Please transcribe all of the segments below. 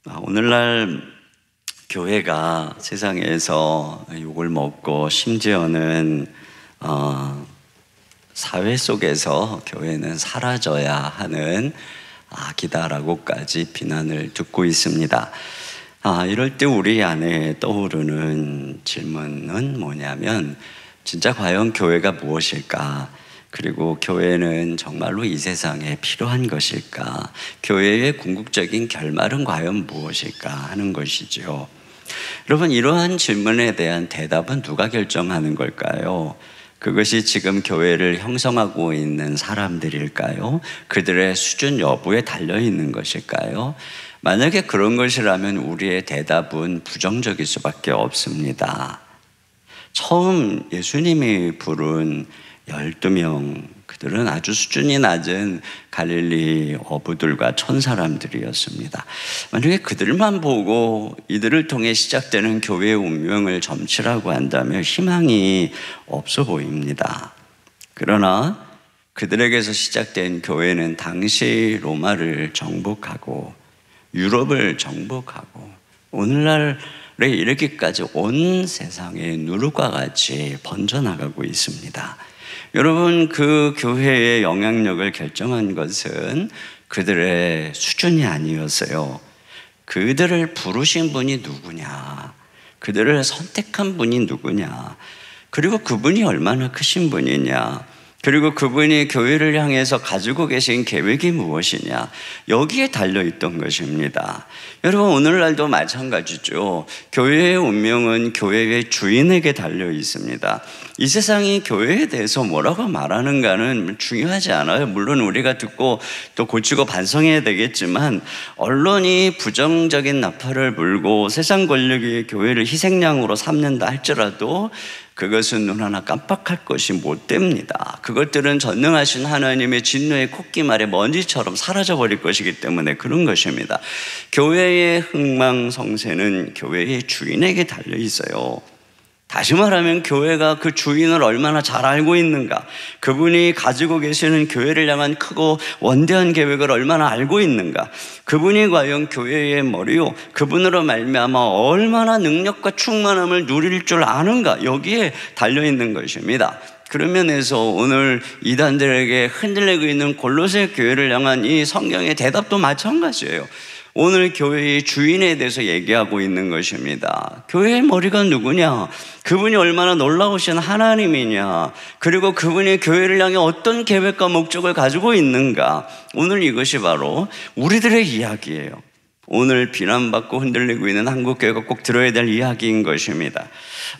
오늘날 교회가 세상에서 욕을 먹고 심지어는 사회 속에서 교회는 사라져야 하는 악이다라고까지 비난을 듣고 있습니다. 이럴 때 우리 안에 떠오르는 질문은 뭐냐면 진짜 과연 교회가 무엇일까? 그리고 교회는 정말로 이 세상에 필요한 것일까? 교회의 궁극적인 결말은 과연 무엇일까 하는 것이죠. 여러분, 이러한 질문에 대한 대답은 누가 결정하는 걸까요? 그것이 지금 교회를 형성하고 있는 사람들일까요? 그들의 수준 여부에 달려있는 것일까요? 만약에 그런 것이라면 우리의 대답은 부정적일 수밖에 없습니다. 처음 예수님이 부른 12명, 그들은 아주 수준이 낮은 갈릴리 어부들과 천사람들이었습니다. 만약에 그들만 보고 이들을 통해 시작되는 교회의 운명을 점치라고 한다면 희망이 없어 보입니다. 그러나 그들에게서 시작된 교회는 당시 로마를 정복하고 유럽을 정복하고 오늘날에 이르기까지 온 세상에 누룩과 같이 번져나가고 있습니다. 여러분, 그 교회의 영향력을 결정한 것은 그들의 수준이 아니었어요. 그들을 부르신 분이 누구냐? 그들을 선택한 분이 누구냐? 그리고 그분이 얼마나 크신 분이냐? 그리고 그분이 교회를 향해서 가지고 계신 계획이 무엇이냐? 여기에 달려있던 것입니다. 여러분, 오늘날도 마찬가지죠. 교회의 운명은 교회의 주인에게 달려 있습니다. 이 세상이 교회에 대해서 뭐라고 말하는가는 중요하지 않아요. 물론 우리가 듣고 또 고치고 반성해야 되겠지만 언론이 부정적인 나팔을 불고 세상 권력이 교회를 희생양으로 삼는다 할지라도 그것은 눈 하나 깜빡할 것이 못 됩니다. 그것들은 전능하신 하나님의 진노의 콧기말에 먼지처럼 사라져버릴 것이기 때문에 그런 것입니다. 교회의 흥망성쇠는 교회의 주인에게 달려 있어요. 다시 말하면 교회가 그 주인을 얼마나 잘 알고 있는가, 그분이 가지고 계시는 교회를 향한 크고 원대한 계획을 얼마나 알고 있는가, 그분이 과연 교회의 머리요, 그분으로 말미암아 얼마나 능력과 충만함을 누릴 줄 아는가, 여기에 달려있는 것입니다. 그런 면에서 오늘 이단들에게 흔들리고 있는 골로새 교회를 향한 이 성경의 대답도 마찬가지예요. 오늘 교회의 주인에 대해서 얘기하고 있는 것입니다. 교회의 머리가 누구냐? 그분이 얼마나 놀라우신 하나님이냐? 그리고 그분이 교회를 향해 어떤 계획과 목적을 가지고 있는가? 오늘 이것이 바로 우리들의 이야기예요. 오늘 비난받고 흔들리고 있는 한국교회가 꼭 들어야 될 이야기인 것입니다.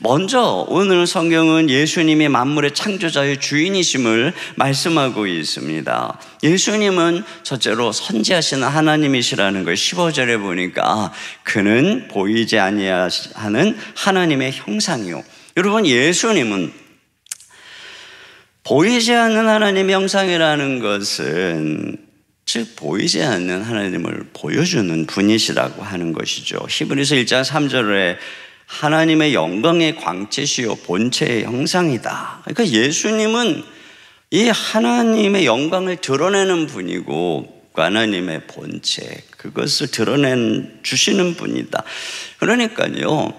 먼저 오늘 성경은 예수님이 만물의 창조자의 주인이심을 말씀하고 있습니다. 예수님은 첫째로 선지하시는 하나님이시라는 걸 15절에 보니까 그는 보이지 아니하는 하나님의 형상이요. 여러분, 예수님은 보이지 않는 하나님의 형상이라는 것은 즉 보이지 않는 하나님을 보여주는 분이시라고 하는 것이죠. 히브리서 1장 3절에 하나님의 영광의 광채시요 본체의 형상이다. 그러니까 예수님은 이 하나님의 영광을 드러내는 분이고 하나님의 본체, 그것을 주시는 분이다. 그러니까요,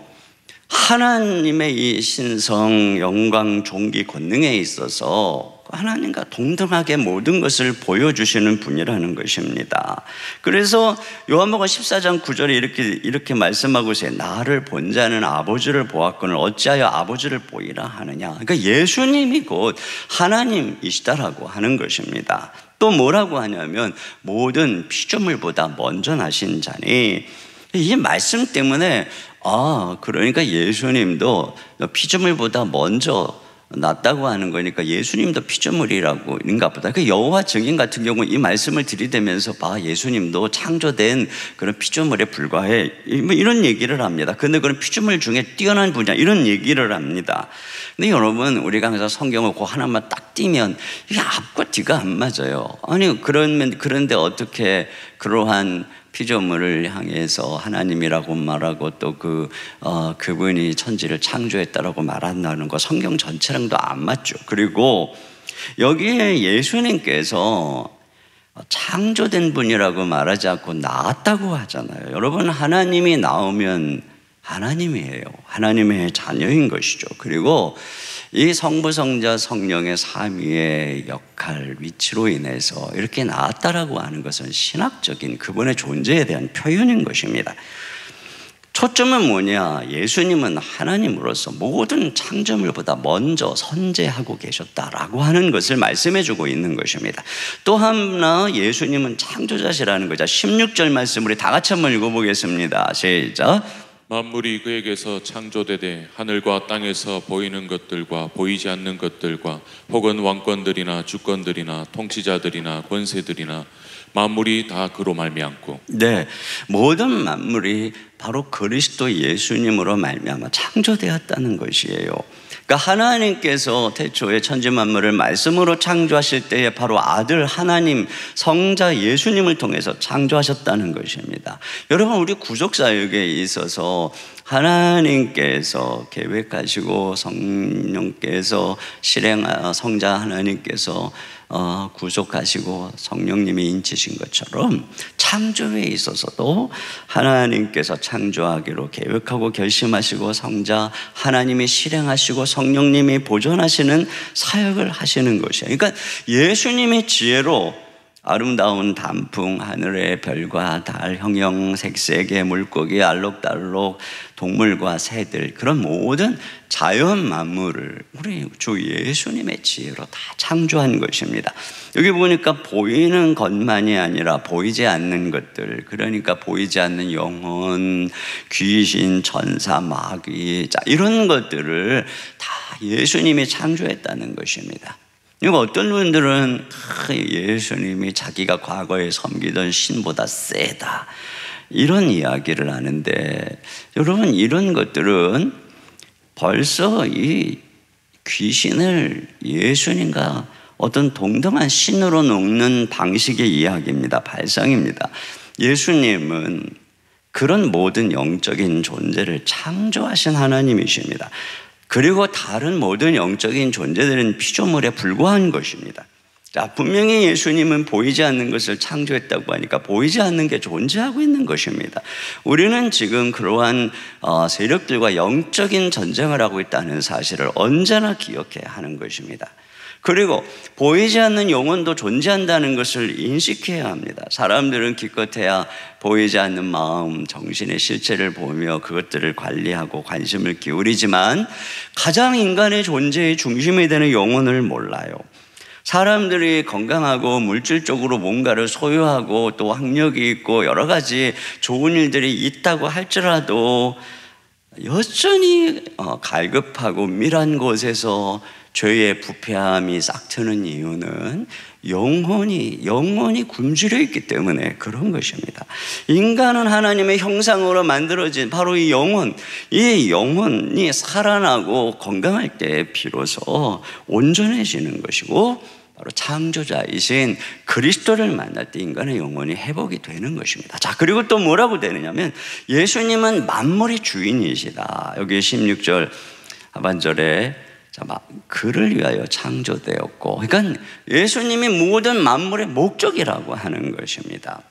하나님의 이 신성, 영광, 존귀, 권능에 있어서 하나님과 동등하게 모든 것을 보여주시는 분이라는 것입니다. 그래서 요한복음 14장 9절에 이렇게 말씀하고 있어요. 나를 본 자는 아버지를 보았거늘 어찌하여 아버지를 보이라 하느냐. 그러니까 예수님이 곧 하나님이시다라고 하는 것입니다. 또 뭐라고 하냐면 모든 피조물보다 먼저 나신 자니, 이 말씀 때문에 그러니까 예수님도 피조물보다 먼저 낫다고 하는 거니까 예수님도 피조물이라고 인가 보다. 그 여호와 증인 같은 경우는 이 말씀을 들이대면서 예수님도 창조된 그런 피조물에 불과해, 이런 얘기를 합니다. 근데 그런 피조물 중에 뛰어난 분이야, 이런 얘기를 합니다. 근데 여러분, 우리가 항상 성경을 그 하나만 딱 띄면 이게 앞과 뒤가 안 맞아요. 아니 그런데 어떻게 그러한 피조물을 향해서 하나님이라고 말하고 또 그분이 천지를 창조했다라고 말한다는 거 성경 전체랑도 안 맞죠. 그리고 여기에 예수님께서 창조된 분이라고 말하지 않고 나왔다고 하잖아요. 여러분, 하나님이 나오면 하나님이에요. 하나님의 자녀인 것이죠. 그리고 이 성부, 성자, 성령의 삼위의 역할, 위치로 인해서 이렇게 나왔다라고 하는 것은 신학적인 그분의 존재에 대한 표현인 것입니다. 초점은 뭐냐? 예수님은 하나님으로서 모든 창조물보다 먼저 선재하고 계셨다라고 하는 것을 말씀해주고 있는 것입니다. 또 하나, 예수님은 창조자시라는 거죠. 16절 말씀 우리 다 같이 한번 읽어보겠습니다. 시작. 만물이 그에게서 창조되되 하늘과 땅에서 보이는 것들과 보이지 않는 것들과 혹은 왕권들이나 주권들이나 통치자들이나 권세들이나 만물이 다 그로 말미암고. 네, 모든 만물이 바로 그리스도 예수님으로 말미암아 창조되었다는 것이에요. 그러니까 하나님께서 태초에 천지 만물을 말씀으로 창조하실 때에 바로 아들 하나님 성자 예수님을 통해서 창조하셨다는 것입니다. 여러분, 우리 구속 사역에 있어서 하나님께서 계획하시고 성령께서 성자 하나님께서 구속하시고 성령님이 인치신 것처럼 창조에 있어서도 하나님께서 창조하기로 계획하고 결심하시고 성자 하나님이 실행하시고 성령님이 보존하시는 사역을 하시는 것이에요. 그러니까 예수님의 지혜로 아름다운 단풍, 하늘의 별과 달, 형형 색색의 물고기, 알록달록 동물과 새들, 그런 모든 자연 만물을 우리 주 예수님의 지혜로 다 창조한 것입니다. 여기 보니까 보이는 것만이 아니라 보이지 않는 것들, 그러니까 보이지 않는 영혼, 귀신, 천사, 마귀, 이런 것들을 다 예수님이 창조했다는 것입니다. 그리고 어떤 분들은 예수님이 자기가 과거에 섬기던 신보다 세다, 이런 이야기를 하는데, 여러분, 이런 것들은 벌써 이 귀신을 예수님과 어떤 동등한 신으로 놓는 방식의 이야기입니다. 발상입니다. 예수님은 그런 모든 영적인 존재를 창조하신 하나님이십니다. 그리고 다른 모든 영적인 존재들은 피조물에 불과한 것입니다. 자, 분명히 예수님은 보이지 않는 것을 창조했다고 하니까 보이지 않는 게 존재하고 있는 것입니다. 우리는 지금 그러한 세력들과 영적인 전쟁을 하고 있다는 사실을 언제나 기억해야 하는 것입니다. 그리고 보이지 않는 영혼도 존재한다는 것을 인식해야 합니다. 사람들은 기껏해야 보이지 않는 마음, 정신의 실체를 보며 그것들을 관리하고 관심을 기울이지만 가장 인간의 존재의 중심이 되는 영혼을 몰라요. 사람들이 건강하고 물질적으로 뭔가를 소유하고 또 학력이 있고 여러 가지 좋은 일들이 있다고 할지라도 여전히 갈급하고 밀한 곳에서 죄의 부패함이 싹트는 이유는 영혼이 굶주려 있기 때문에 그런 것입니다. 인간은 하나님의 형상으로 만들어진 바로 이 영혼이 살아나고 건강할 때 비로소 온전해지는 것이고, 바로 창조자이신 그리스도를 만날 때 인간의 영혼이 회복이 되는 것입니다. 자, 그리고 또 뭐라고 되느냐면 예수님은 만물의 주인이시다. 여기 16절 하반절에 그를 위하여 창조되었고, 그러니까 예수님이 모든 만물의 목적이라고 하는 것입니다.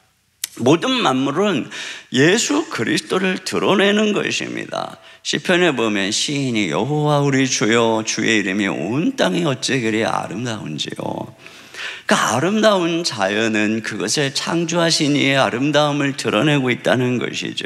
모든 만물은 예수 그리스도를 드러내는 것입니다. 시편에 보면 시인이 여호와 우리 주여 주의 이름이 온 땅에 어찌 그리 아름다운지요. 그 아름다운 자연은 그것을 창조하신 이의 아름다움을 드러내고 있다는 것이죠.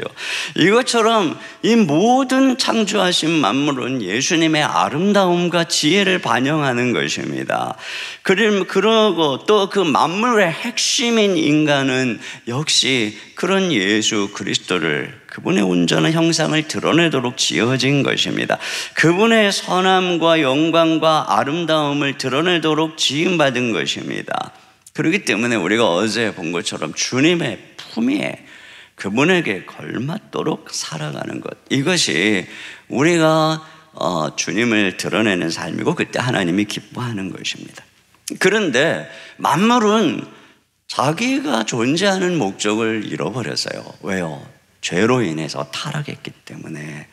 이것처럼 이 모든 창조하신 만물은 예수님의 아름다움과 지혜를 반영하는 것입니다. 그러고 또 그 만물의 핵심인 인간은 역시 그런 예수 그리스도를, 그분의 온전한 형상을 드러내도록 지어진 것입니다. 그분의 선함과 영광과 아름다움을 드러내도록 지음받은 것입니다. 그렇기 때문에 우리가 어제 본 것처럼 주님의 품위에 그분에게 걸맞도록 살아가는 것, 이것이 우리가 주님을 드러내는 삶이고 그때 하나님이 기뻐하는 것입니다. 그런데 만물은 자기가 존재하는 목적을 잃어버렸어요. 왜요? 죄로 인해서 타락했기 때문에.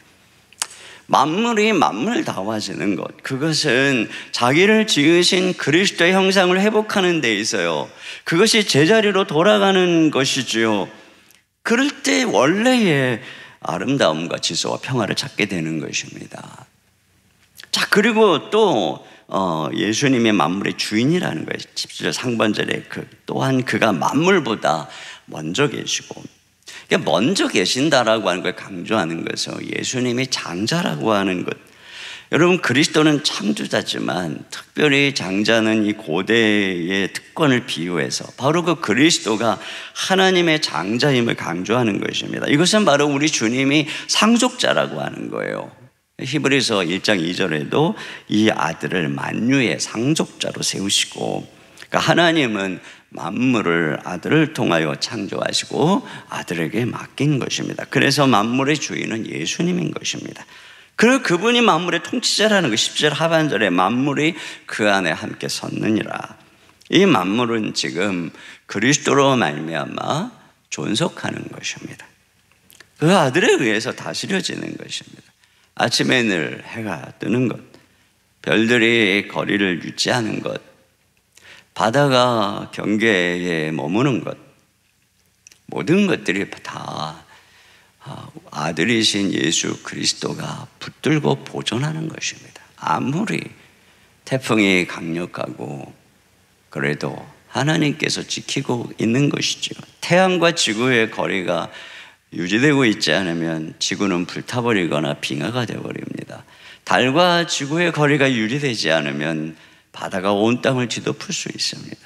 만물이 만물다워지는 것, 그것은 자기를 지으신 그리스도의 형상을 회복하는 데 있어요. 그것이 제자리로 돌아가는 것이지요. 그럴 때 원래의 아름다움과 질서와 평화를 찾게 되는 것입니다. 자, 그리고 또 예수님의 만물의 주인이라는 거예요. 10절 상반절에 또한 그가 만물보다 먼저 계시고, 그러니까 먼저 계신다라고 하는 걸 강조하는 것은 예수님이 장자라고 하는 것. 여러분, 그리스도는 창조자지만 특별히 장자는 이 고대의 특권을 비유해서 바로 그 그리스도가 하나님의 장자임을 강조하는 것입니다. 이것은 바로 우리 주님이 상속자라고 하는 거예요. 히브리서 1장 2절에도 이 아들을 만유의 상속자로 세우시고, 그러니까 하나님은 만물을 아들을 통하여 창조하시고 아들에게 맡긴 것입니다. 그래서 만물의 주인은 예수님인 것입니다. 그분이 만물의 통치자라는 것. 10절 하반절에 만물이 그 안에 함께 섰느니라. 이 만물은 지금 그리스도로 말미암아 존속하는 것입니다. 그 아들에 의해서 다스려지는 것입니다. 아침에 늘 해가 뜨는 것, 별들이 거리를 유지하는 것, 바다가 경계에 머무는 것, 모든 것들이 다 아들이신 예수 그리스도가 붙들고 보존하는 것입니다. 아무리 태풍이 강력하고 그래도 하나님께서 지키고 있는 것이죠. 태양과 지구의 거리가 유지되고 있지 않으면 지구는 불타버리거나 빙하가 되어버립니다. 달과 지구의 거리가 유지되지 않으면 바다가 온 땅을 뒤덮을 수 있습니다.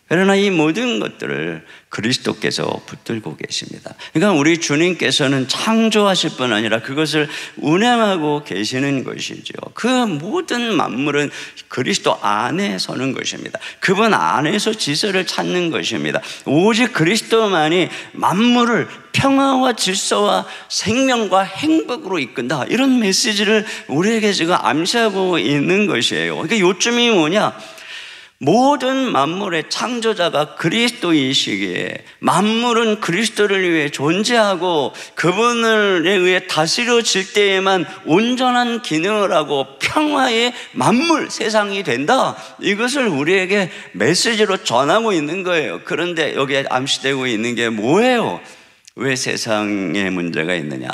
그러나 이 모든 것들을 그리스도께서 붙들고 계십니다. 그러니까 우리 주님께서는 창조하실 뿐 아니라 그것을 운행하고 계시는 것이죠. 그 모든 만물은 그리스도 안에 서는 것입니다. 그분 안에서 질서를 찾는 것입니다. 오직 그리스도만이 만물을 평화와 질서와 생명과 행복으로 이끈다, 이런 메시지를 우리에게 지금 암시하고 있는 것이에요. 그러니까 요점이 뭐냐? 모든 만물의 창조자가 그리스도이시기에 만물은 그리스도를 위해 존재하고 그분에 의해 다스려질 때에만 온전한 기능을 하고 평화의 만물 세상이 된다, 이것을 우리에게 메시지로 전하고 있는 거예요. 그런데 여기에 암시되고 있는 게 뭐예요? 왜 세상에 문제가 있느냐?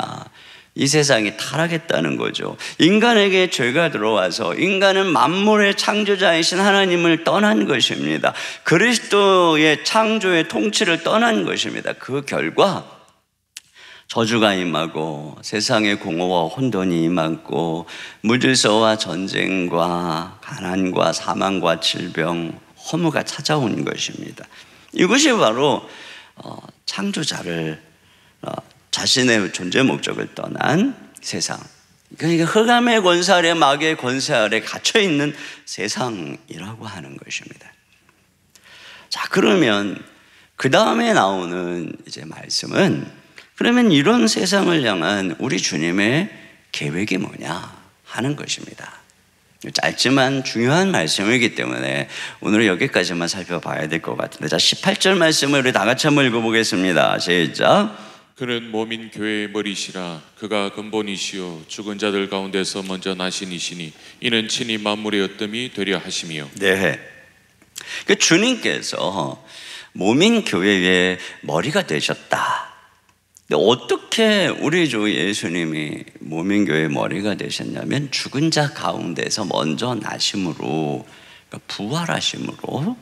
이 세상이 타락했다는 거죠. 인간에게 죄가 들어와서 인간은 만물의 창조자이신 하나님을 떠난 것입니다. 그리스도의 창조의 통치를 떠난 것입니다. 그 결과 저주가 임하고 세상의 공허와 혼돈이 임하고 무질서와 전쟁과 가난과 사망과 질병, 허무가 찾아온 것입니다. 이것이 바로 창조자를 자신의 존재 목적을 떠난 세상, 그러니까 흑암의 권세 아래 마귀의 권세 아래 갇혀있는 세상이라고 하는 것입니다. 자, 그러면 그 다음에 나오는 이제 말씀은, 그러면 이런 세상을 향한 우리 주님의 계획이 뭐냐 하는 것입니다. 짧지만 중요한 말씀이기 때문에 오늘 여기까지만 살펴봐야 될 것 같은데, 자, 18절 말씀을 우리 다 같이 한번 읽어보겠습니다. 시작. 그는 몸인 교회의 머리시라. 그가 근본이시요 죽은 자들 가운데서 먼저 나신 이시니 이는 친히 만물의 어뜸이 되려 하심이요. 네, 그 주님께서 몸인 교회의 머리가 되셨다. 근데 어떻게 우리 주 예수님이 몸인 교회의 머리가 되셨냐면 죽은 자 가운데서 먼저 나심으로, 그러니까 부활하심으로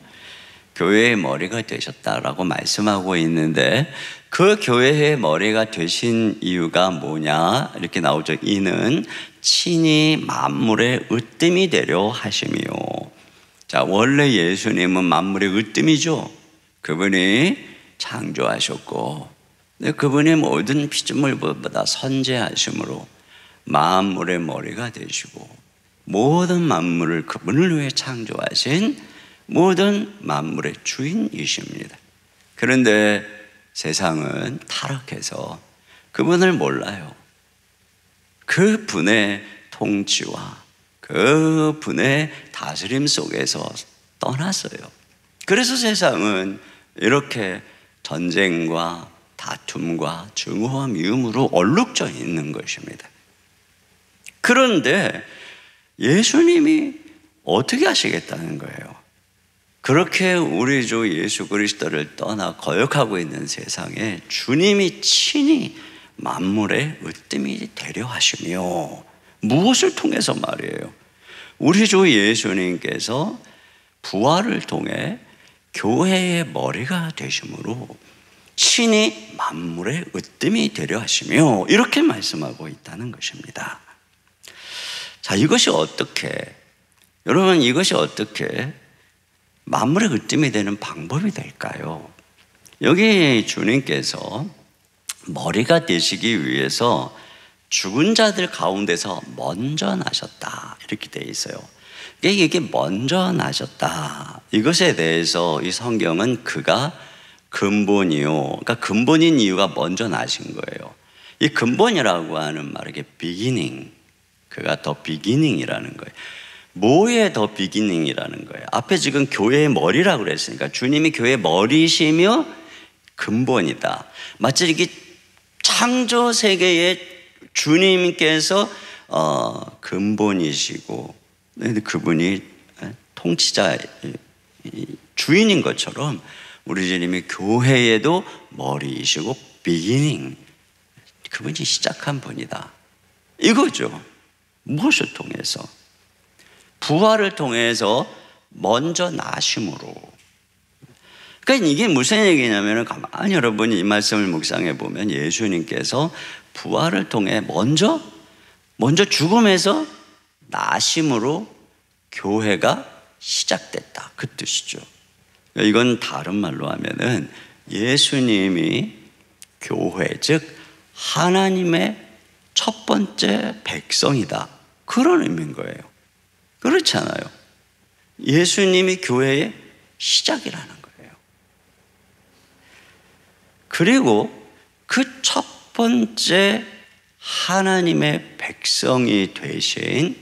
교회의 머리가 되셨다라고 말씀하고 있는데, 그 교회의 머리가 되신 이유가 뭐냐 이렇게 나오죠. 이는 친히 만물의 으뜸이 되려 하심이요. 자, 원래 예수님은 만물의 으뜸이죠. 그분이 창조하셨고 그분이 모든 피조물보다 선재하심으로 만물의 머리가 되시고 모든 만물을 그분을 위해 창조하신 모든 만물의 주인이십니다. 그런데 세상은 타락해서 그분을 몰라요. 그분의 통치와 그분의 다스림 속에서 떠났어요. 그래서 세상은 이렇게 전쟁과 다툼과 증오와 미움으로 얼룩져 있는 것입니다. 그런데 예수님이 어떻게 하시겠다는 거예요? 그렇게 우리 주 예수 그리스도를 떠나 거역하고 있는 세상에 주님이 친히 만물의 으뜸이 되려 하시며, 무엇을 통해서 말이에요? 우리 주 예수님께서 부활을 통해 교회의 머리가 되심으로 친히 만물의 으뜸이 되려 하시며, 이렇게 말씀하고 있다는 것입니다. 자, 이것이 어떻게, 여러분, 이것이 어떻게 만물의 으뜸이 되는 방법이 될까요? 여기 주님께서 머리가 되시기 위해서 죽은 자들 가운데서 먼저 나셨다, 이렇게 되어 있어요. 이게 먼저 나셨다, 이것에 대해서 이 성경은 그가 근본이요, 그러니까 근본인 이유가 먼저 나신 거예요. 이 근본이라고 하는 말, 이게 beginning, 그가 더 비기닝이라는 거예요. 뭐에 더 비기닝이라는 거예요? 앞에 지금 교회의 머리라고 그랬으니까 주님이 교회의 머리시며 근본이다. 마치 이게 창조 세계의 주님께서 근본이시고 그분이 통치자 주인인 것처럼 우리 주님이 교회에도 머리이시고 비기닝, 그분이 시작한 분이다, 이거죠. 무엇을 통해서? 부활을 통해서 먼저 나심으로. 그러니까 이게 무슨 얘기냐면, 가만히 여러분이 이 말씀을 묵상해 보면 예수님께서 부활을 통해 먼저 죽음에서 나심으로 교회가 시작됐다, 그 뜻이죠. 이건 다른 말로 하면은 예수님이 교회, 즉 하나님의 첫 번째 백성이다, 그런 의미인 거예요. 그렇잖아요. 예수님이 교회의 시작이라는 거예요. 그리고 그 첫 번째 하나님의 백성이 되신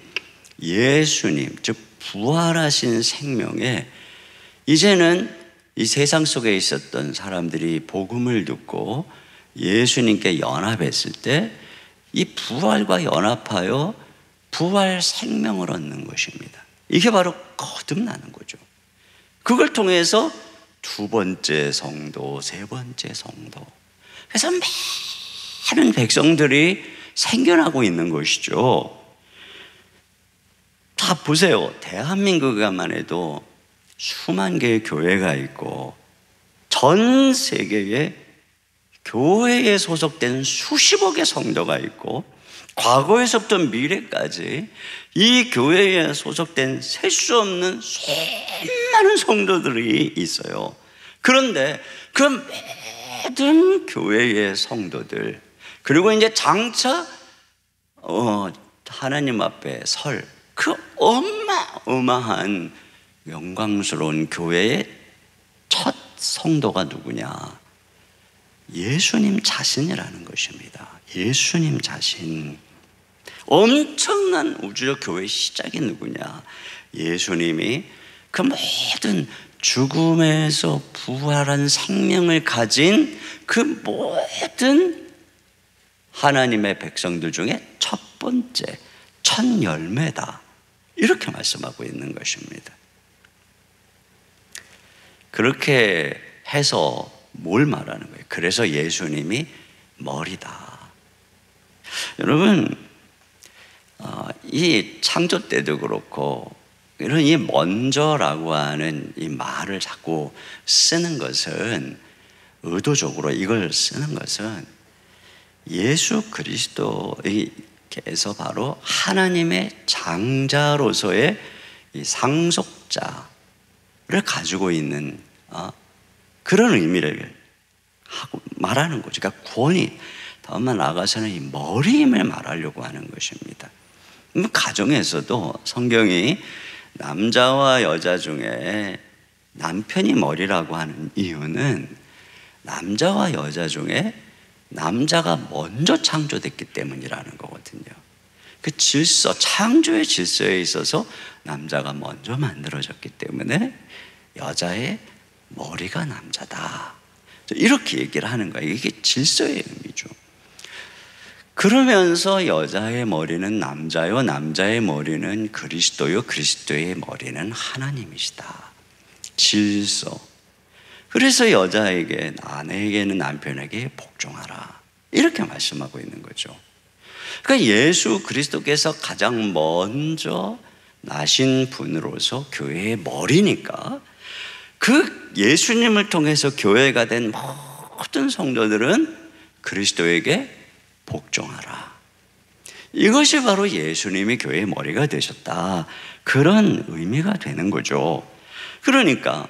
예수님, 즉 부활하신 생명에 이제는 이 세상 속에 있었던 사람들이 복음을 듣고 예수님께 연합했을 때 이 부활과 연합하여 부활 생명을 얻는 것입니다. 이게 바로 거듭나는 거죠. 그걸 통해서 두 번째 성도, 세 번째 성도, 그래서 많은 백성들이 생겨나고 있는 것이죠. 다 보세요. 대한민국에만 해도 수만 개의 교회가 있고 전 세계에 교회에 소속된 수십억의 성도가 있고 과거에서부터 미래까지 이 교회에 소속된 셀 수 없는 수많은 성도들이 있어요. 그런데 그 모든 교회의 성도들, 그리고 이제 장차 하나님 앞에 설 그 어마어마한 영광스러운 교회의 첫 성도가 누구냐? 예수님 자신이라는 것입니다. 예수님 자신. 엄청난 우주적 교회의 시작이 누구냐? 예수님이 그 모든 죽음에서 부활한 생명을 가진 그 모든 하나님의 백성들 중에 첫 번째, 첫 열매다, 이렇게 말씀하고 있는 것입니다. 그렇게 해서 뭘 말하는 거예요? 그래서 예수님이 머리다. 여러분, 이 창조 때도 그렇고 이런 이 먼저라고 하는 이 말을 자꾸 쓰는 것은, 의도적으로 이걸 쓰는 것은 예수 그리스도께서 바로 하나님의 장자로서의 이 상속자를 가지고 있는 그런 의미를 하고 말하는 거죠. 그러니까 권위, 다만 나아가서는 이 머리임을 말하려고 하는 것입니다. 가정에서도 성경이 남자와 여자 중에 남편이 머리라고 하는 이유는 남자와 여자 중에 남자가 먼저 창조됐기 때문이라는 거거든요. 그 질서, 창조의 질서에 있어서 남자가 먼저 만들어졌기 때문에 여자의 머리가 남자다, 이렇게 얘기를 하는 거예요. 이게 질서의 의미죠. 그러면서 여자의 머리는 남자요, 남자의 머리는 그리스도요, 그리스도의 머리는 하나님이시다. 질서. 그래서 여자에게, 아내에게는 남편에게 복종하라. 이렇게 말씀하고 있는 거죠. 그러니까 예수 그리스도께서 가장 먼저 나신 분으로서 교회의 머리니까 그 예수님을 통해서 교회가 된 모든 성도들은 그리스도에게 복종하라. 이것이 바로 예수님이 교회의 머리가 되셨다. 그런 의미가 되는 거죠. 그러니까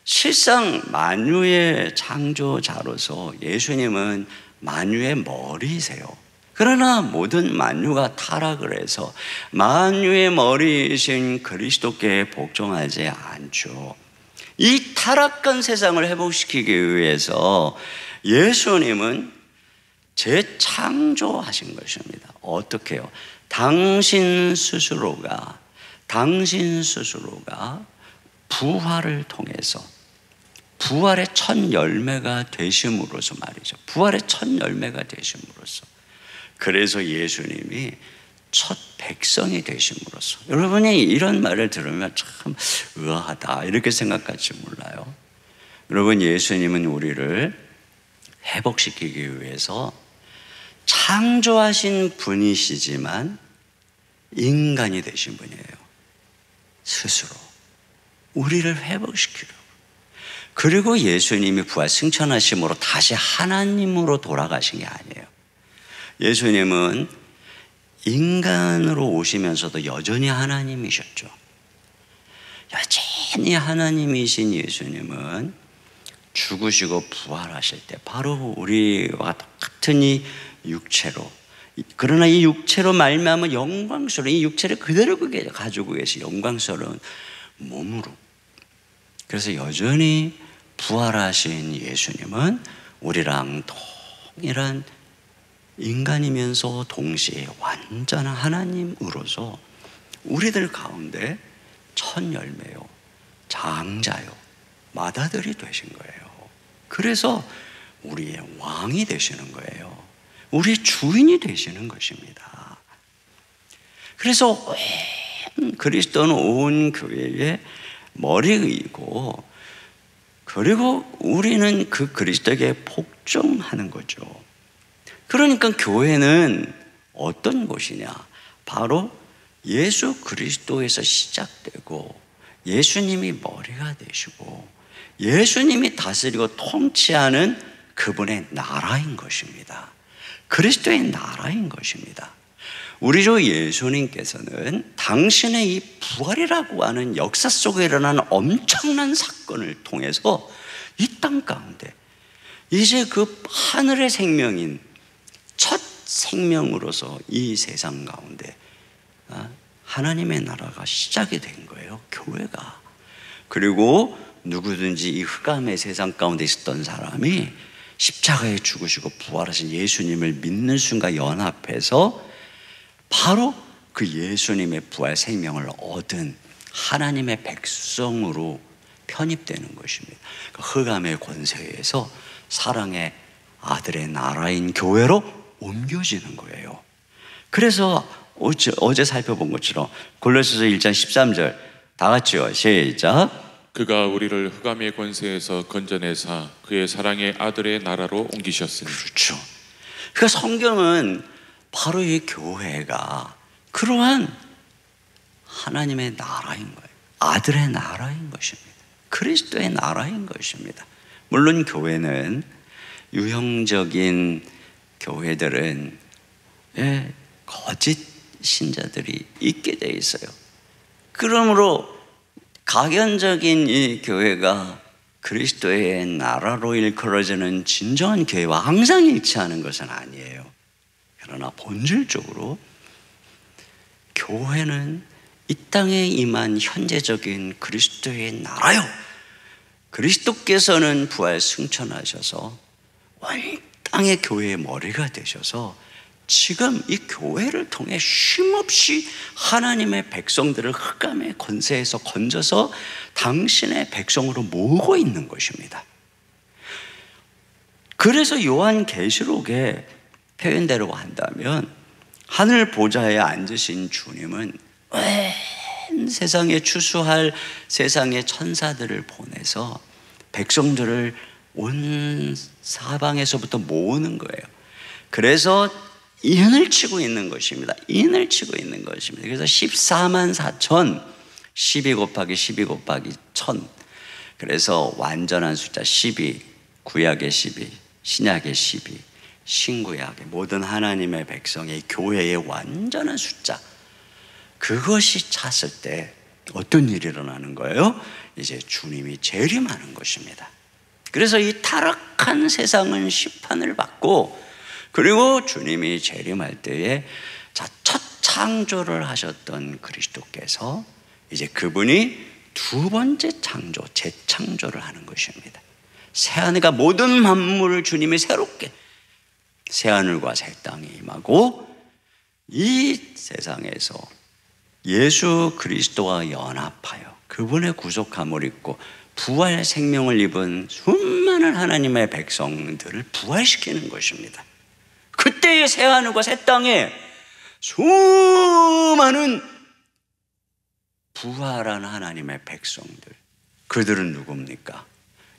실상 만유의 창조자로서 예수님은 만유의 머리이세요. 그러나 모든 만유가 타락을 해서 만유의 머리이신 그리스도께 복종하지 않죠. 이 타락한 세상을 회복시키기 위해서 예수님은 재창조하신 것입니다. 어떻게 해요? 당신 스스로가 부활을 통해서 부활의 첫 열매가 되심으로써 말이죠. 부활의 첫 열매가 되심으로써. 그래서 예수님이 첫 백성이 되심으로써. 여러분이 이런 말을 들으면 참 의아하다 이렇게 생각할지 몰라요. 여러분, 예수님은 우리를 회복시키기 위해서 창조하신 분이시지만 인간이 되신 분이에요. 스스로 우리를 회복시키려고. 그리고 예수님이 부활 승천하심으로 다시 하나님으로 돌아가신 게 아니에요. 예수님은 인간으로 오시면서도 여전히 하나님이셨죠. 여전히 하나님이신 예수님은 죽으시고 부활하실 때 바로 우리와 똑같은 이 육체로, 그러나 이 육체로 말미암아 영광스러운, 이 육체를 그대로 가지고 계신 영광스러운 몸으로, 그래서 여전히 부활하신 예수님은 우리랑 동일한 인간이면서 동시에 완전한 하나님으로서 우리들 가운데 첫 열매요, 장자요, 맏아들이 되신 거예요. 그래서 우리의 왕이 되시는 거예요. 우리의 주인이 되시는 것입니다. 그래서 그리스도는 온 교회의 머리이고, 그리고 우리는 그 그리스도에게 복종하는 거죠. 그러니까 교회는 어떤 곳이냐? 바로 예수 그리스도에서 시작되고 예수님이 머리가 되시고 예수님이 다스리고 통치하는 그분의 나라인 것입니다. 그리스도의 나라인 것입니다. 우리 주 예수님께서는 당신의 이 부활이라고 하는 역사 속에 일어난 엄청난 사건을 통해서 이 땅 가운데 이제 그 하늘의 생명인 첫 생명으로서 이 세상 가운데 하나님의 나라가 시작이 된 거예요, 교회가. 그리고 누구든지 이 흑암의 세상 가운데 있었던 사람이 십자가에 죽으시고 부활하신 예수님을 믿는 순간 연합해서 바로 그 예수님의 부활 생명을 얻은 하나님의 백성으로 편입되는 것입니다. 그 흑암의 권세에서 사랑의 아들의 나라인 교회로 옮겨지는 거예요. 그래서 어제 살펴본 것처럼 골로새서 1장 13절 다 같이요, 시작. 그가 우리를 흑암의 권세에서 건져내사 그의 사랑의 아들의 나라로 옮기셨으니. 그렇죠. 그러니까 성경은 바로 이 교회가 그러한 하나님의 나라인 거예요. 아들의 나라인 것입니다. 그리스도의 나라인 것입니다. 물론 교회는 유형적인 교회들은 거짓 신자들이 있게 돼 있어요. 그러므로 가견적인 이 교회가 그리스도의 나라로 일컬어지는 진정한 교회와 항상 일치하는 것은 아니에요. 그러나 본질적으로 교회는 이 땅에 임한 현재적인 그리스도의 나라요. 그리스도께서는 부활 승천하셔서 온 땅의 교회의 머리가 되셔서 지금 이 교회를 통해 쉼없이 하나님의 백성들을 흑암의 권세에서 건져서 당신의 백성으로 모으고 있는 것입니다. 그래서 요한계시록에 표현대로 한다면 하늘 보좌에 앉으신 주님은 온 세상에 추수할 세상의 천사들을 보내서 백성들을 온 사방에서부터 모으는 거예요. 그래서 인을 치고 있는 것입니다. 인을 치고 있는 것입니다. 그래서 14만 4천 12 곱하기 12 곱하기 1000, 그래서 완전한 숫자 12, 구약의 12, 신약의 12, 신구약의 모든 하나님의 백성의 교회의 완전한 숫자, 그것이 찼을 때 어떤 일이 일어나는 거예요? 이제 주님이 재림하는 것입니다. 그래서 이 타락한 세상은 심판을 받고, 그리고 주님이 재림할 때에 첫 창조를 하셨던 그리스도께서 이제 그분이 두 번째 창조, 재창조를 하는 것입니다. 새하늘과 모든 만물을 주님이 새롭게, 새하늘과 새 땅에 임하고 이 세상에서 예수 그리스도와 연합하여 그분의 구속함을 입고 부활 생명을 입은 수많은 하나님의 백성들을 부활시키는 것입니다. 그때의 새하늘과 새 땅에 수많은 부활한 하나님의 백성들, 그들은 누굽니까?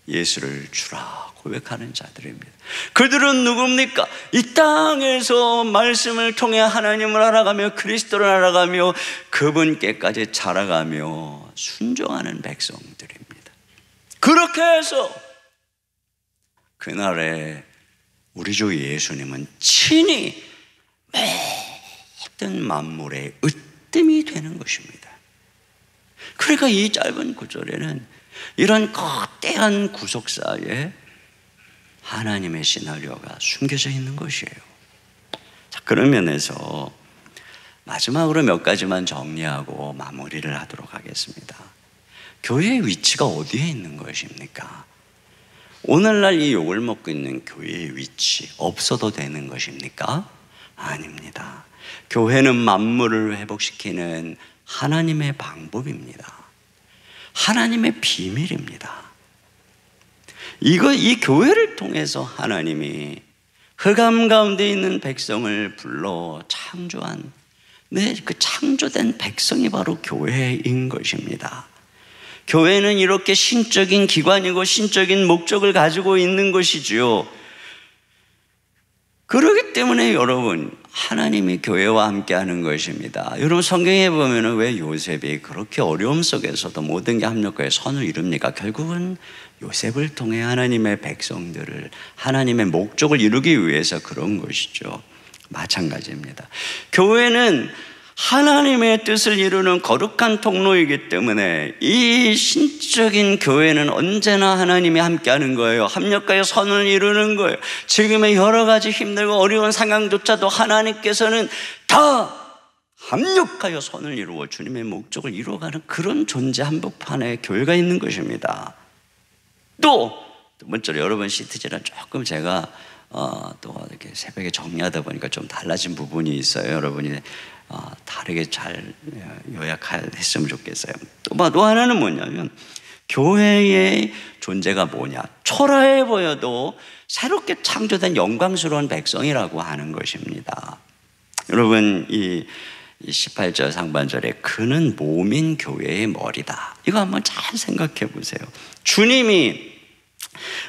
예수를 주라 고백하는 자들입니다. 그들은 누굽니까? 이 땅에서 말씀을 통해 하나님을 알아가며 그리스도를 알아가며 그분께까지 자라가며 순종하는 백성들입니다. 그렇게 해서 그날에 우리 주 예수님은 친히 모든 만물의 으뜸이 되는 것입니다. 그러니까 이 짧은 구절에는 이런 거대한 구속사에 하나님의 시나리오가 숨겨져 있는 것이에요. 자, 그런 면에서 마지막으로 몇 가지만 정리하고 마무리를 하도록 하겠습니다. 교회의 위치가 어디에 있는 것입니까? 오늘날 이 욕을 먹고 있는 교회의 위치 없어도 되는 것입니까? 아닙니다. 교회는 만물을 회복시키는 하나님의 방법입니다. 하나님의 비밀입니다. 이 교회를 통해서 하나님이 흑암 가운데 있는 백성을 불러 창조한, 그 창조된 백성이 바로 교회인 것입니다. 교회는 이렇게 신적인 기관이고 신적인 목적을 가지고 있는 것이지요. 그렇기 때문에 여러분, 하나님이 교회와 함께 하는 것입니다. 여러분, 성경에 보면 왜 요셉이 그렇게 어려움 속에서도 모든 게 합력하여 선을 이룹니까? 결국은 요셉을 통해 하나님의 백성들을, 하나님의 목적을 이루기 위해서 그런 것이죠. 마찬가지입니다. 교회는 하나님의 뜻을 이루는 거룩한 통로이기 때문에 이 신적인 교회는 언제나 하나님이 함께하는 거예요. 합력하여 선을 이루는 거예요. 지금의 여러 가지 힘들고 어려운 상황조차도 하나님께서는 다 합력하여 선을 이루어 주님의 목적을 이루어가는 그런 존재 한복판에 교회가 있는 것입니다. 또 두 번째로, 여러분 시티즈는 조금 제가 또 이렇게 새벽에 정리하다 보니까 좀 달라진 부분이 있어요. 여러분이 다르게 잘 요약했으면 좋겠어요. 또 하나는 뭐냐면, 교회의 존재가 뭐냐? 초라해 보여도 새롭게 창조된 영광스러운 백성이라고 하는 것입니다. 여러분, 이 18절 상반절에 그는 몸인 교회의 머리다, 이거 한번 잘 생각해 보세요. 주님이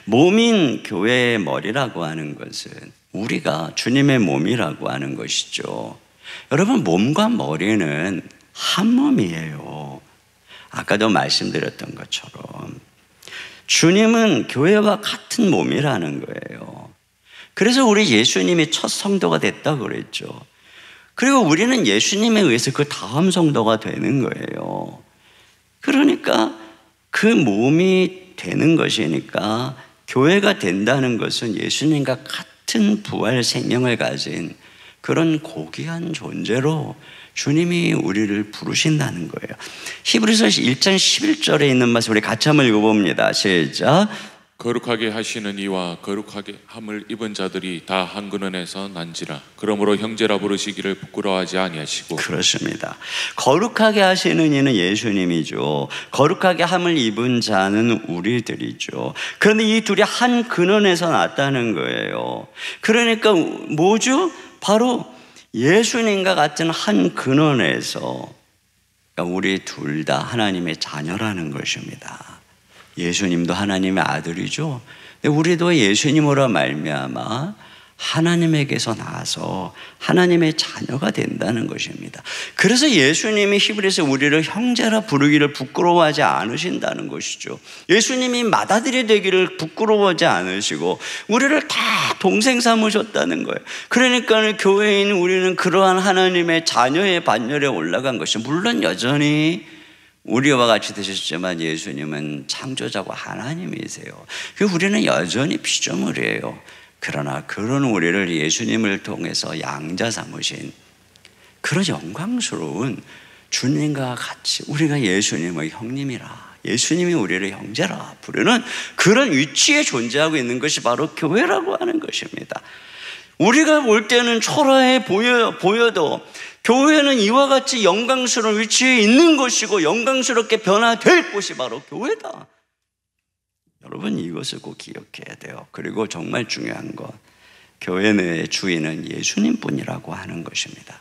몸인 교회의 머리라고 하는 것은 우리가 주님의 몸이라고 하는 것이죠. 여러분, 몸과 머리는 한 몸이에요. 아까도 말씀드렸던 것처럼 주님은 교회와 같은 몸이라는 거예요. 그래서 우리 예수님이 첫 성도가 됐다고 그랬죠. 그리고 우리는 예수님에 의해서 그 다음 성도가 되는 거예요. 그러니까 그 몸이 되는 것이니까, 교회가 된다는 것은 예수님과 같은 부활 생명을 가진 그런 고귀한 존재로 주님이 우리를 부르신다는 거예요. 히브리서 1장 11절에 있는 말씀 우리 같이 한번 읽어봅니다. 시작. 거룩하게 하시는 이와 거룩하게 함을 입은 자들이 다 한 근원에서 난지라. 그러므로 형제라 부르시기를 부끄러워하지 아니하시고. 그렇습니다. 거룩하게 하시는 이는 예수님이죠. 거룩하게 함을 입은 자는 우리들이죠. 그런데 이 둘이 한 근원에서 났다는 거예요. 그러니까 뭐죠? 바로 예수님과 같은 한 근원에서 우리 둘 다 하나님의 자녀라는 것입니다. 예수님도 하나님의 아들이죠. 우리도 예수님으로 말미암아 하나님에게서 나서 하나님의 자녀가 된다는 것입니다. 그래서 예수님이 히브리서 우리를 형제라 부르기를 부끄러워하지 않으신다는 것이죠. 예수님이 맏아들이 되기를 부끄러워하지 않으시고 우리를 다 동생 삼으셨다는 거예요. 그러니까 교회인 우리는 그러한 하나님의 자녀의 반열에 올라간 것이, 물론 여전히 우리와 같이 되셨지만 예수님은 창조자고 하나님이세요. 우리는 여전히 피조물이에요. 그러나 그런 우리를 예수님을 통해서 양자 삼으신 그런 영광스러운 주님과 같이 우리가 예수님의 형님이라, 예수님이 우리를 형제라 부르는 그런 위치에 존재하고 있는 것이 바로 교회라고 하는 것입니다. 우리가 볼 때는 초라해 보여도 교회는 이와 같이 영광스러운 위치에 있는 것이고 영광스럽게 변화될 곳이 바로 교회다. 여러분, 이것을 꼭 기억해야 돼요. 그리고 정말 중요한 것, 교회의 주인은 예수님뿐이라고 하는 것입니다.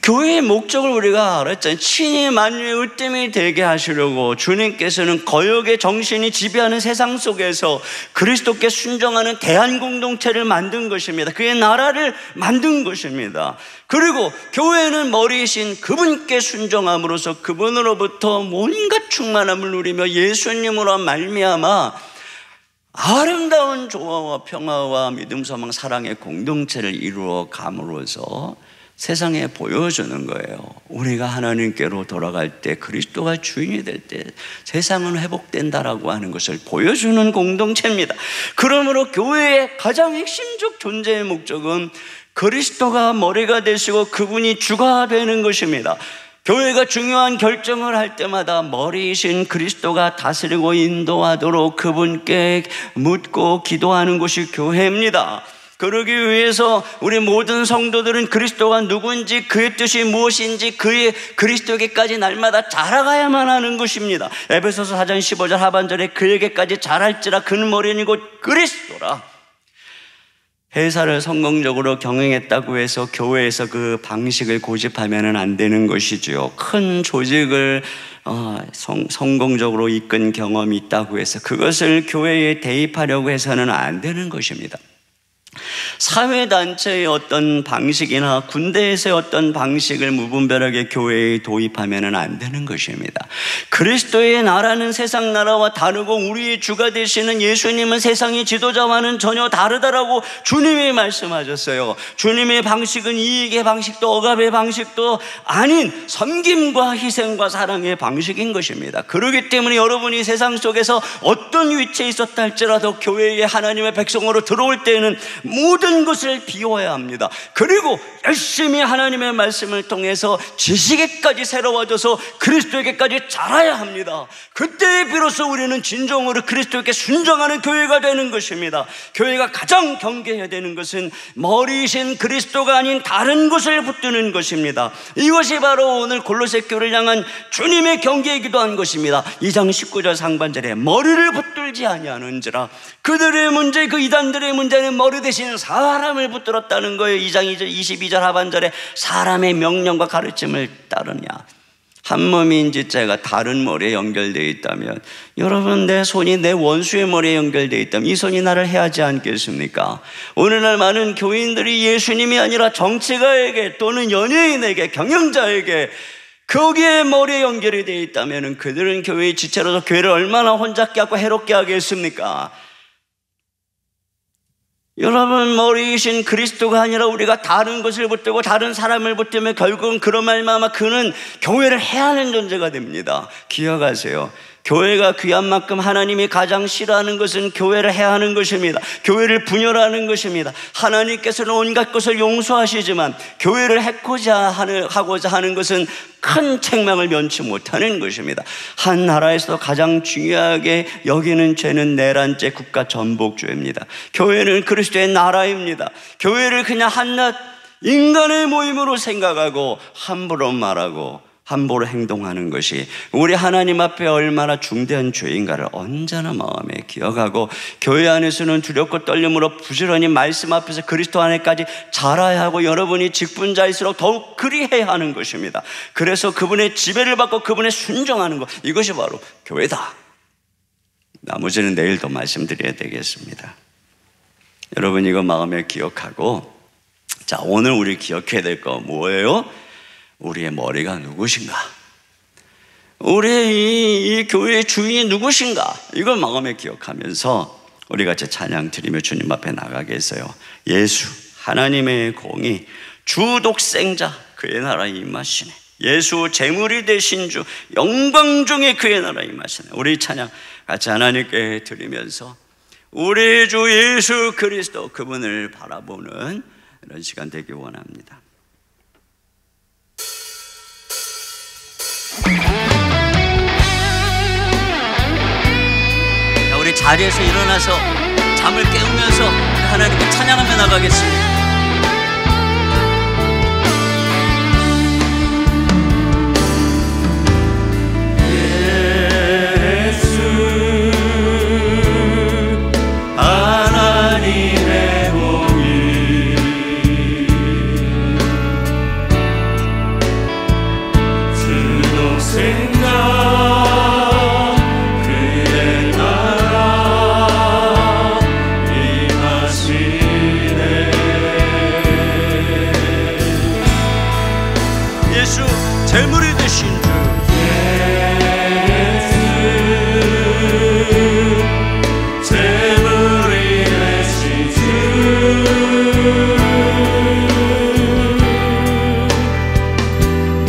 교회의 목적을 우리가 알았잖아요. 친히 만유의 으뜸이 되게 하시려고 주님께서는 거역의 정신이 지배하는 세상 속에서 그리스도께 순종하는 대한공동체를 만든 것입니다. 그의 나라를 만든 것입니다. 그리고 교회는 머리이신 그분께 순종함으로써 그분으로부터 온갖 충만함을 누리며 예수님으로 말미암아 아름다운 조화와 평화와 믿음, 소망, 사랑의 공동체를 이루어 감으로써 세상에 보여주는 거예요. 우리가 하나님께로 돌아갈 때, 그리스도가 주인이 될 때 세상은 회복된다라고 하는 것을 보여주는 공동체입니다. 그러므로 교회의 가장 핵심적 존재의 목적은 그리스도가 머리가 되시고 그분이 주가 되는 것입니다. 교회가 중요한 결정을 할 때마다 머리이신 그리스도가 다스리고 인도하도록 그분께 묻고 기도하는 것이 교회입니다. 그러기 위해서 우리 모든 성도들은 그리스도가 누구인지, 그의 뜻이 무엇인지, 그의 그리스도에게까지 날마다 자라가야만 하는 것입니다. 에베소서 4장 15절 하반절에 그에게까지 자랄지라 그는 머리니 곧 그리스도라. 회사를 성공적으로 경영했다고 해서 교회에서 그 방식을 고집하면 안 되는 것이지요. 큰 조직을 성공적으로 이끈 경험이 있다고 해서 그것을 교회에 대입하려고 해서는 안 되는 것입니다. 사회단체의 어떤 방식이나 군대에서의 어떤 방식을 무분별하게 교회에 도입하면 안 되는 것입니다. 그리스도의 나라는 세상 나라와 다르고 우리의 주가 되시는 예수님은 세상의 지도자와는 전혀 다르다라고 주님이 말씀하셨어요. 주님의 방식은 이익의 방식도 억압의 방식도 아닌 섬김과 희생과 사랑의 방식인 것입니다. 그렇기 때문에 여러분이 세상 속에서 어떤 위치에 있었다 할지라도 교회에 하나님의 백성으로 들어올 때에는 모든 것을 비워야 합니다. 그리고 열심히 하나님의 말씀을 통해서 지식에까지 새로워져서 그리스도에게까지 자라야 합니다. 그때 비로소 우리는 진정으로 그리스도에게 순종하는 교회가 되는 것입니다. 교회가 가장 경계해야 되는 것은 머리이신 그리스도가 아닌 다른 것을 붙드는 것입니다. 이것이 바로 오늘 골로새 교회를 향한 주님의 경계이기도 한 것입니다. 2장 19절 상반절에 머리를 붙들지 아니하는지라. 그들의 문제, 그 이단들의 문제는 머리 대신 사람을 붙들었다는 거예요. 2장 22절 하반절에 사람의 명령과 가르침을 따르냐. 한 몸인 지체가 다른 머리에 연결되어 있다면, 여러분, 내 손이 내 원수의 머리에 연결되어 있다면 이 손이 나를 해하지 않겠습니까? 오늘날 많은 교인들이 예수님이 아니라 정치가에게 또는 연예인에게, 경영자에게 거기에 머리에 연결이 되어 있다면 그들은 교회의 지체로서 교회를 얼마나 혼잡게 하고 해롭게 하겠습니까? 여러분, 머리이신 그리스도가 아니라 우리가 다른 것을 붙들고 다른 사람을 붙들면 결국은 그런 말마마 그는 교회를 해하는 존재가 됩니다. 기억하세요. 교회가 귀한 만큼 하나님이 가장 싫어하는 것은 교회를 해하는 것입니다. 교회를 분열하는 것입니다. 하나님께서는 온갖 것을 용서하시지만 교회를 하고자 하는 것은 큰 책망을 면치 못하는 것입니다. 한 나라에서도 가장 중요하게 여기는 죄는 내란죄, 국가 전복죄입니다. 교회는 그리스도의 나라입니다. 교회를 그냥 한낱 인간의 모임으로 생각하고 함부로 말하고 함부로 행동하는 것이 우리 하나님 앞에 얼마나 중대한 죄인가를 언제나 마음에 기억하고, 교회 안에서는 두렵고 떨림으로 부지런히 말씀 앞에서 그리스도 안에까지 자라야 하고, 여러분이 직분자일수록 더욱 그리해야 하는 것입니다. 그래서 그분의 지배를 받고 그분의 순종하는 것, 이것이 바로 교회다. 나머지는 내일 더 말씀드려야 되겠습니다. 여러분 이거 마음에 기억하고, 자, 오늘 우리 기억해야 될 거 뭐예요? 우리의 머리가 누구신가? 우리의 이 교회의 주인이 누구신가? 이걸 마음에 기억하면서 우리 같이 찬양 드리며 주님 앞에 나가겠어요. 예수 하나님의 공의 주 독생자 그의 나라에 임하시네. 예수 제물이 되신 주 영광 중에 그의 나라에 임하시네. 우리 찬양 같이 하나님께 드리면서 우리 주 예수 그리스도 그분을 바라보는 이런 시간 되기 원합니다. 자, 우리 자리에서 일어나서 잠을 깨우면서 하나님께 찬양하며 나가겠습니다. 제물이 되신 주 예수 제물이 되신 주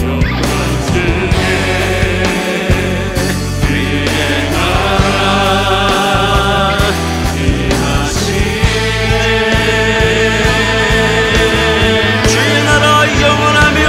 영광 중에 그의 나라 임하시네. 주의 나라 영원하며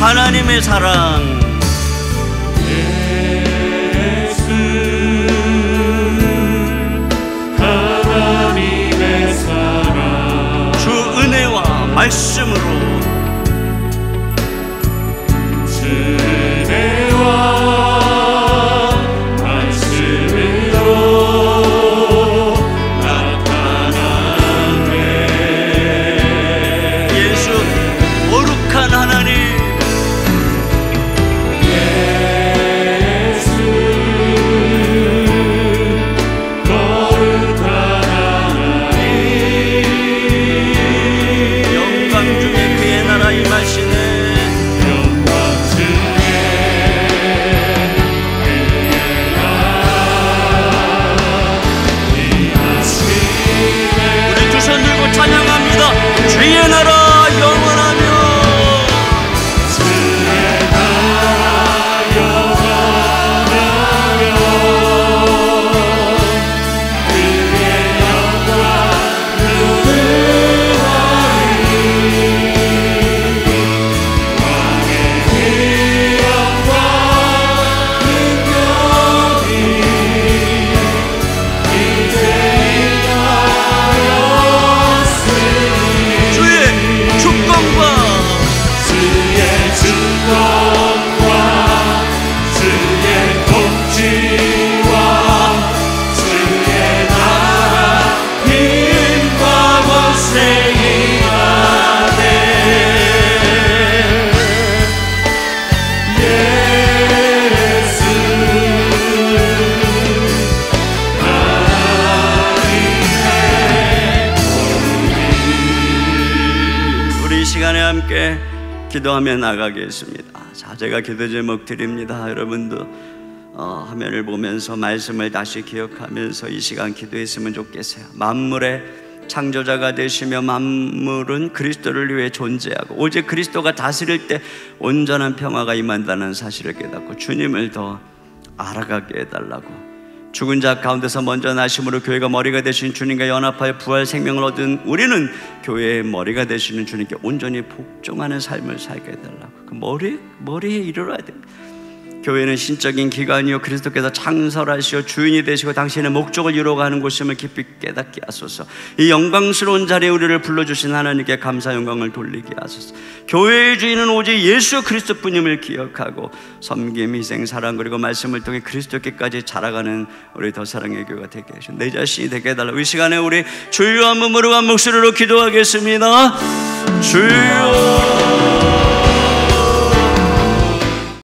하나님의 사랑 예수 하나님의 사랑 주 은혜와 말씀으로 주 은혜와 말씀으로 나타나네. 예수 거룩한 하나님 영광 중에 그의 시간에 함께 기도하며 나가겠습니다. 자, 제가 기도 제목 드립니다. 여러분도 화면을 보면서 말씀을 다시 기억하면서 이 시간 기도했으면 좋겠어요. 만물의 창조자가 되시며 만물은 그리스도를 위해 존재하고 오직 그리스도가 다스릴 때 온전한 평화가 임한다는 사실을 깨닫고 주님을 더 알아가게 해달라고, 죽은 자 가운데서 먼저 나심으로 교회가 머리가 되신 주님과 연합하여 부활 생명을 얻은 우리는 교회의 머리가 되시는 주님께 온전히 복종하는 삶을 살게 해달라고, 그 머리에 이르러야 됩니다. 교회는 신적인 기관이요 그리스도께서 창설하시어 주인이 되시고 당신의 목적을 이루어가는 곳임을 깊이 깨닫게 하소서. 이 영광스러운 자리에 우리를 불러주신 하나님께 감사 영광을 돌리게 하소서. 교회의 주인은 오직 예수 그리스도뿐임을 기억하고 섬김, 희생, 사랑 그리고 말씀을 통해 그리스도께까지 자라가는 우리 더 사랑의 교회가 되게 하시고 내 자신이 되게 해달라고, 이 시간에 우리 주여 한번 무릎 한 목소리로 기도하겠습니다. 주여